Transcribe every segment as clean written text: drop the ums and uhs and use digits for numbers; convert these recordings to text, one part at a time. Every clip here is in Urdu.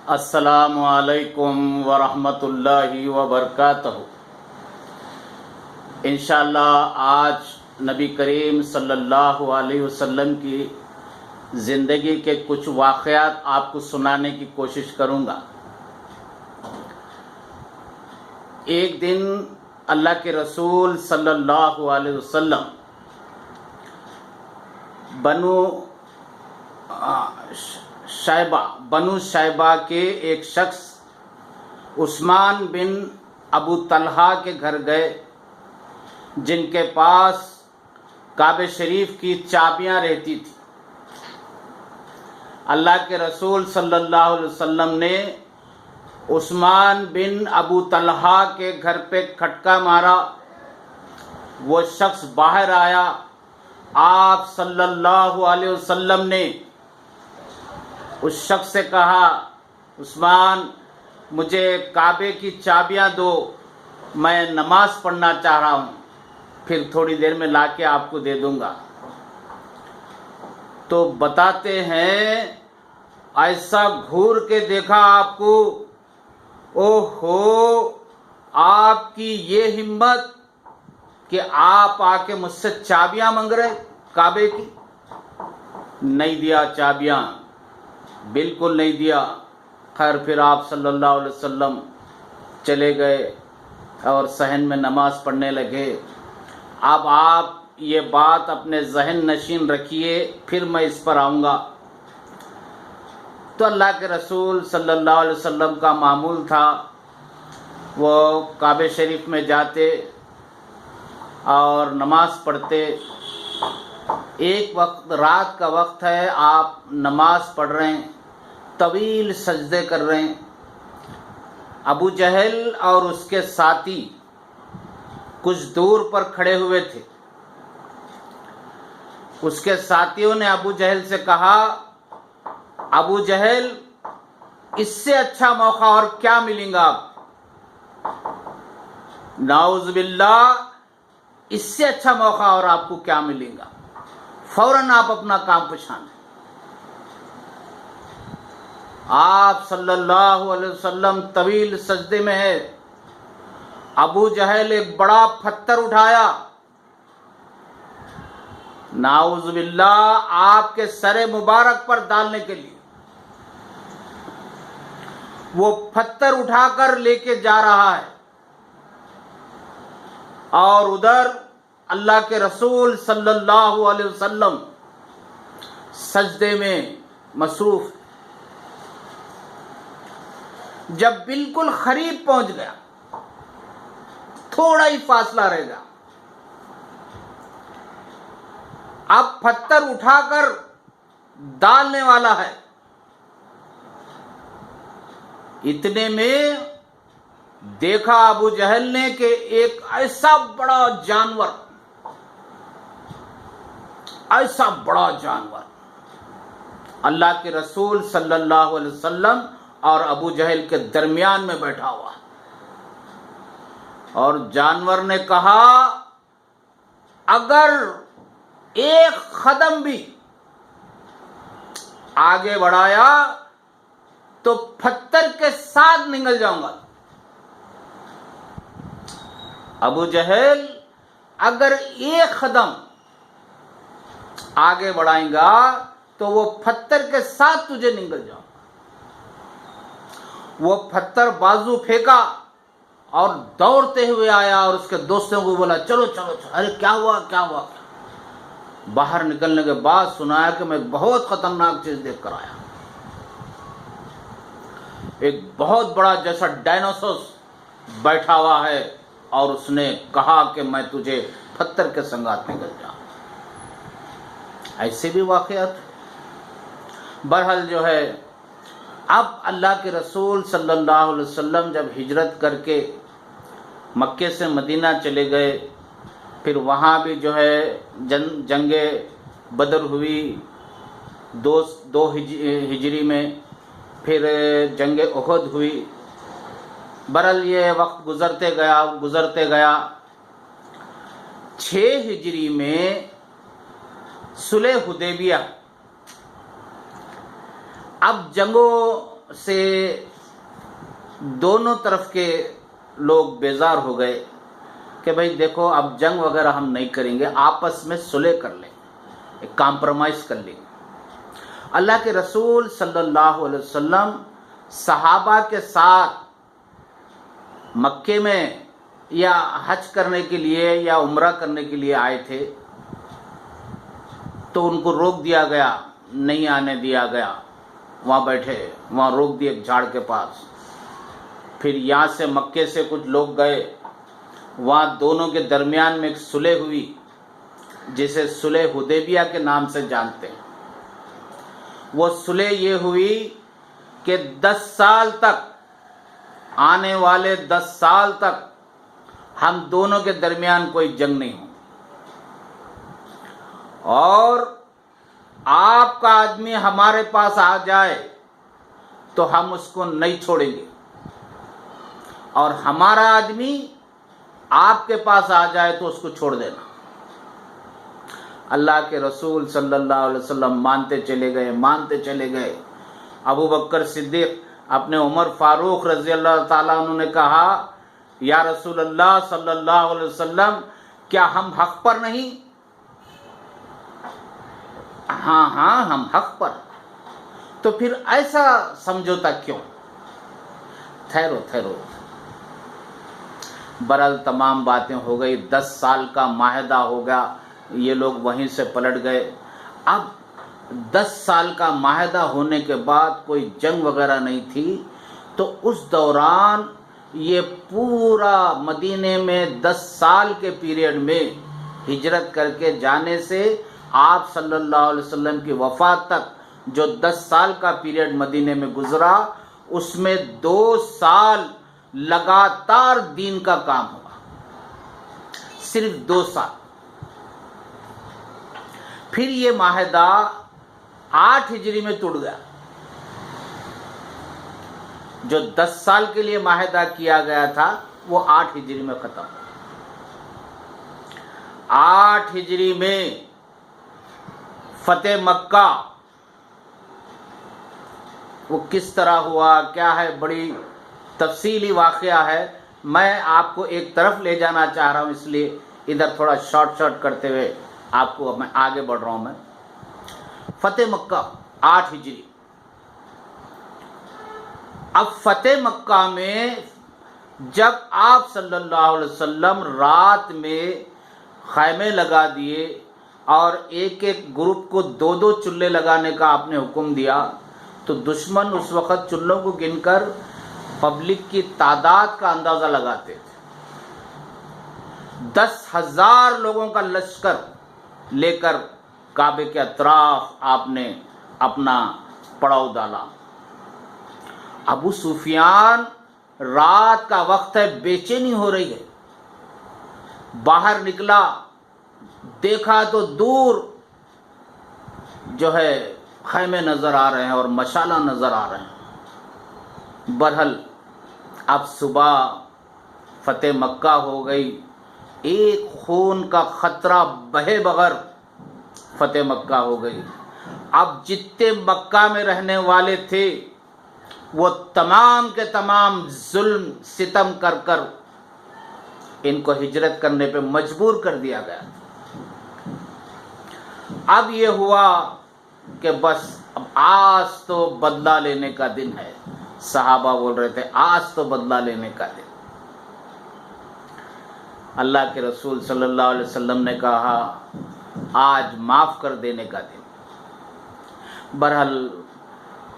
السلام علیکم ورحمۃ اللہ وبرکاتہ۔ انشاءاللہ آج نبی کریم صلی اللہ علیہ وسلم کی زندگی کے کچھ واقعات آپ کو سنانے کی کوشش کروں گا۔ ایک دن اللہ کے رسول صلی اللہ علیہ وسلم بنو شیبہ کے ایک شخص عثمان بن ابو طلحہ کے گھر گئے، جن کے پاس کعبہ شریف کی چابیاں رہتی تھیں۔ اللہ کے رسول صلی اللہ علیہ وسلم نے عثمان بن ابو طلحہ کے گھر پہ کھٹکا مارا، وہ شخص باہر آیا۔ آپ صلی اللہ علیہ وسلم نے اس شخص سے کہا، عثمان مجھے کعبے کی چابیاں دو، میں نماز پڑھنا چاہ رہا ہوں، پھر تھوڑی دیر میں لا کے آپ کو دے دوں گا۔ تو بتاتے ہیں ایسا گھور کے دیکھا آپ کو، اوہو آپ کی یہ ہمت کہ آپ آ کے مجھ سے چابیاں مانگ رہے کعبے کی۔ نہیں دیا چابیاں، بالکل نہیں دیا۔ خیر پھر آپ صلی اللہ علیہ وسلم چلے گئے اور صحن میں نماز پڑھنے لگے۔ اب آپ یہ بات اپنے ذہن نشین رکھیے، پھر میں اس پر آؤں گا۔ تو اللہ کے رسول صلی اللہ علیہ وسلم کا معمول تھا، وہ کعبہ شریف میں جاتے اور نماز پڑھتے۔ ایک وقت رات کا وقت ہے، آپ نماز پڑھ رہے ہیں، طویل سجدے کر رہے ہیں۔ ابو جہل اور اس کے ساتھی کچھ دور پر کھڑے ہوئے تھے۔ اس کے ساتھیوں نے ابو جہل سے کہا، ابو جہل اس سے اچھا موقع اور کیا ملیں گا آپ؟ نعوذ باللہ، اس سے اچھا موقع اور آپ کو کیا ملے گا؟ فوراً آپ اپنا کام پچھانیں۔ آپ صلی اللہ علیہ وسلم طویل سجدے میں ہے۔ ابو جہل ایک بڑا پتھر اٹھایا، نعوذ باللہ آپ کے سر مبارک پر ڈالنے کے لیے۔ وہ پتھر اٹھا کر لے کے جا رہا ہے اور ادھر اللہ کے رسول صلی اللہ علیہ وسلم سجدے میں مصروف۔ جب بالکل قریب پہنچ گیا، تھوڑا ہی فاصلہ رہ گیا، اب پتھر اٹھا کر ڈالنے والا ہے۔ اتنے میں دیکھا ابو جہل نے کہ ایک ایسا بڑا جانور اللہ کے رسول صلی اللہ علیہ وسلم اور ابو جہل کے درمیان میں بیٹھا ہوا، اور جانور نے کہا اگر ایک قدم بھی آگے بڑھایا تو پتھر کے ساتھ نگل جاؤں گا۔ ابو جہل اگر ایک قدم آگے بڑھائیں گا تو وہ پتھر کے ساتھ تجھے نگل جاؤں گا۔ وہ پتھر بازو پھینکا اور دوڑتے ہوئے آیا اور اس کے دوستوں کو بولا، چلو چلو چلو، ارے کیا ہوا؟ باہر نکلنے کے بعد سنایا کہ میں بہت خطرناک چیز دیکھ کر آیا۔ ایک بہت بڑا جیسا ڈائنوسور بیٹھا ہوا ہے اور اس نے کہا کہ میں تجھے پتھر کے سنگات نکل جاؤں۔ ایسے بھی واقعات۔ بہرحال جو ہے، اب اللہ کے رسول صلی اللہ علیہ وسلم جب ہجرت کر کے مکے سے مدینہ چلے گئے، پھر وہاں بھی جو ہے جنگ بدر ہوئی 2 ہجری میں، پھر جنگ احد ہوئی۔ برحال یہ وقت گزرتے گیا 6 ہجری میں صلح حدیبیہ۔ اب جنگ و سے دونوں طرف کے لوگ بیزار ہو گئے کہ بھئی دیکھو اب جنگ وغیرہ ہم نہیں کریں گے، آپس میں صلح کر لیں، ایک کمپرومائز کر لیں۔ اللہ کے رسول صلی اللہ علیہ وسلم صحابہ کے ساتھ مکے میں یا حج کرنے کے لیے یا عمرہ کرنے کے لیے آئے تھے، تو ان کو روک دیا گیا، نہیں آنے دیا گیا، وہاں بیٹھے، وہاں روک دیے ایک جھاڑ کے پاس۔ پھر یہاں سے مکے سے کچھ لوگ گئے، وہاں دونوں کے درمیان میں ایک صلح ہوئی جسے صلح حدیبیہ کے نام سے جانتے ہیں۔ وہ صلح یہ ہوئی کہ 10 سال تک، آنے والے 10 سال تک ہم دونوں کے درمیان کوئی جنگ نہیں ہو، اور آپ کا آدمی ہمارے پاس آ جائے تو ہم اس کو نہیں چھوڑیں گے، اور ہمارا آدمی آپ کے پاس آ جائے تو اس کو چھوڑ دینا۔ اللہ کے رسول صلی اللہ علیہ وسلم مانتے چلے گئے۔ ابو بکر صدیق اپنے عمر فاروق رضی اللہ تعالیٰ عنہ نے کہا، یا رسول اللہ صلی اللہ علیہ وسلم، کیا ہم حق پر نہیں؟ ہاں ہم حق پر۔ تو پھر ایسا سمجھوتا کیوں؟ ٹھہرو۔ برحال تمام باتیں ہو گئی، 10 سال کا معاہدہ ہو گیا، یہ لوگ وہیں سے پلٹ گئے۔ اب 10 سال کا معاہدہ ہونے کے بعد کوئی جنگ وغیرہ نہیں تھی، تو اس دوران یہ پورا مدینے میں 10 سال کے پیریڈ میں ہجرت کر کے جانے سے آپ صلی اللہ علیہ وسلم کی وفات تک جو 10 سال کا پیریڈ مدینے میں گزرا، اس میں 2 سال لگاتار دین کا کام ہوا، صرف 2 سال۔ پھر یہ معاہدہ 8 ہجری میں ٹوٹ گیا۔ جو 10 سال کے لیے معاہدہ کیا گیا تھا وہ 8 ہجری میں ختم۔ 8 ہجری میں فتح مکہ وہ کس طرح ہوا، کیا ہے، بڑی تفصیلی واقعہ ہے۔ میں آپ کو ایک طرف لے جانا چاہ رہا ہوں، اس لیے ادھر تھوڑا شارٹ کرتے ہوئے آپ کو میں آگے بڑھ رہا ہوں۔ میں فتح مکہ 8 ہجری۔ اب فتح مکہ میں جب آپ صلی اللہ علیہ وسلم رات میں خیمے لگا دیے اور ایک گروپ کو 2 چولہے لگانے کا آپ نے حکم دیا، تو دشمن اس وقت چولہوں کو گن کر پبلک کی تعداد کا اندازہ لگاتے تھے۔ 10,000 لوگوں کا لشکر لے کر کعبے کے اطراف آپ نے اپنا پڑاؤ ڈالا۔ ابو سفیان، رات کا وقت ہے، بے چینی ہو رہی ہے، باہر نکلا، دیکھا تو دور جو ہے خیمے نظر آ رہے ہیں اور مشالہ نظر آ رہے ہیں۔ برحال اب صبح فتح مکہ ہو گئی، ایک خون کا خطرہ بہے بغیر فتح مکہ ہو گئی۔ اب جتنے مکہ میں رہنے والے تھے وہ تمام کے تمام ظلم ستم کر کر ان کو ہجرت کرنے پہ مجبور کر دیا گیا۔ اب یہ ہوا کہ بس اب آج تو بدلہ لینے کا دن ہے۔ صحابہ بول رہے تھے آج تو بدلہ لینے کا دن۔ اللہ کے رسول صلی اللہ علیہ وسلم نے کہا آج معاف کر دینے کا دن۔ برحال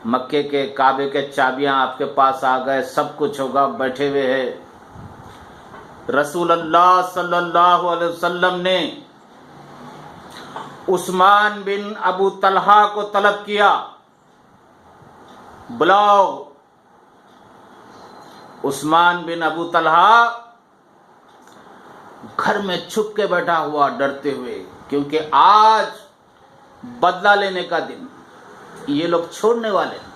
مکے کے کعبے کے چابیاں آپ کے پاس آ گئے، سب کچھ ہوگا، بیٹھے ہوئے ہیں۔ رسول اللہ صلی اللہ علیہ وسلم نے عثمان بن ابو طلحہ کو طلب کیا، بلاؤ۔ عثمان بن ابو طلحہ گھر میں چھپ کے بیٹھا ہوا ڈرتے ہوئے، کیونکہ آج بدلہ لینے کا دن، یہ لوگ چھوڑنے والے ہیں۔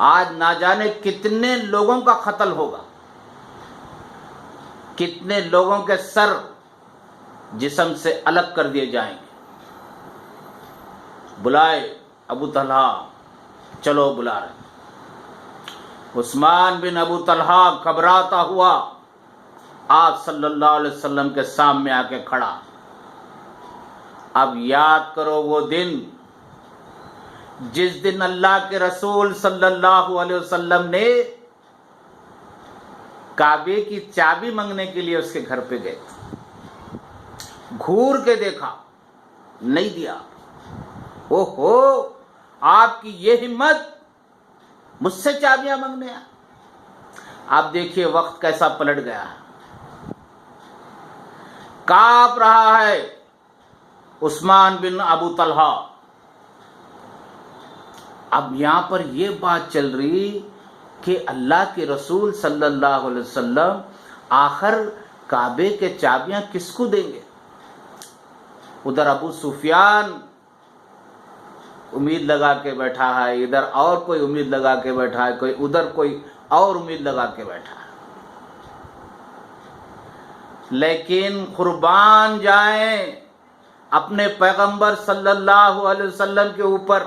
آج نہ جانے کتنے لوگوں کا قتل ہوگا، کتنے لوگوں کے سر جسم سے الگ کر دیے جائیں گے۔ بلائے ابو طلحہ، چلو بلا رہے ہیں۔ عثمان بن ابو طلحہ گھبراتا ہوا آپ صلی اللہ علیہ وسلم کے سامنے آ کے کھڑا۔ اب یاد کرو وہ دن جس دن اللہ کے رسول صلی اللہ علیہ وسلم نے کعبے کی چابی مانگنے کے لیے اس کے گھر پہ گئے، گھور کے دیکھا، نہیں دیا۔ اوہو، آپ کی یہ ہمت، مجھ سے چابیاں مانگنے آ۔ آپ دیکھیے وقت کیسا پلٹ گیا، کانپ رہا ہے عثمان بن ابو طلحہ۔ اب یہاں پر یہ بات چل رہی کہ اللہ کے رسول صلی اللہ علیہ وسلم آخر کعبے کے چابیاں کس کو دیں گے؟ ادھر ابو سفیان امید لگا کے بیٹھا ہے، ادھر اور کوئی امید لگا کے بیٹھا ہے، کوئی ادھر کوئی اور امید لگا کے بیٹھا ہے۔ لیکن قربان جائیں اپنے پیغمبر صلی اللہ علیہ وسلم کے اوپر،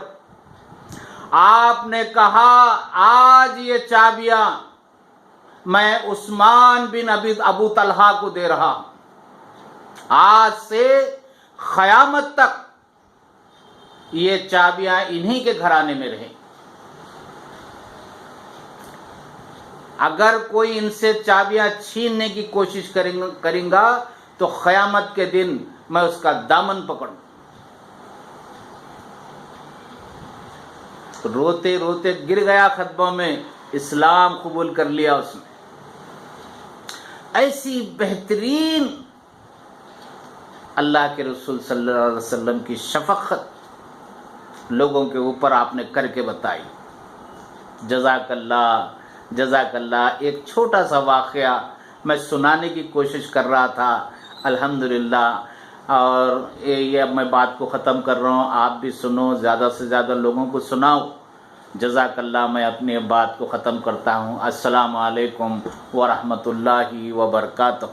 آپ نے کہا آج یہ چابیاں میں عثمان بن ابو طلحہ کو دے رہا ہوں، آج سے قیامت تک یہ چابیاں انہی کے گھرانے میں رہیں۔ اگر کوئی ان سے چابیاں چھیننے کی کوشش کریں گا تو قیامت کے دن میں اس کا دامن پکڑوں۔ روتے روتے گر گیا خطبوں میں، اسلام قبول کر لیا اس نے۔ ایسی بہترین اللہ کے رسول صلی اللہ علیہ وسلم کی شفقت لوگوں کے اوپر آپ نے کر کے بتائی۔ جزاک اللہ، جزاک اللہ۔ ایک چھوٹا سا واقعہ میں سنانے کی کوشش کر رہا تھا، الحمدللہ، اور یہ اب میں بات کو ختم کر رہا ہوں، آپ بھی سنو، زیادہ سے زیادہ لوگوں کو سناؤ۔ جزاک اللہ۔ میں اپنی بات کو ختم کرتا ہوں۔ السلام علیکم ورحمۃ اللہ وبرکاتہ۔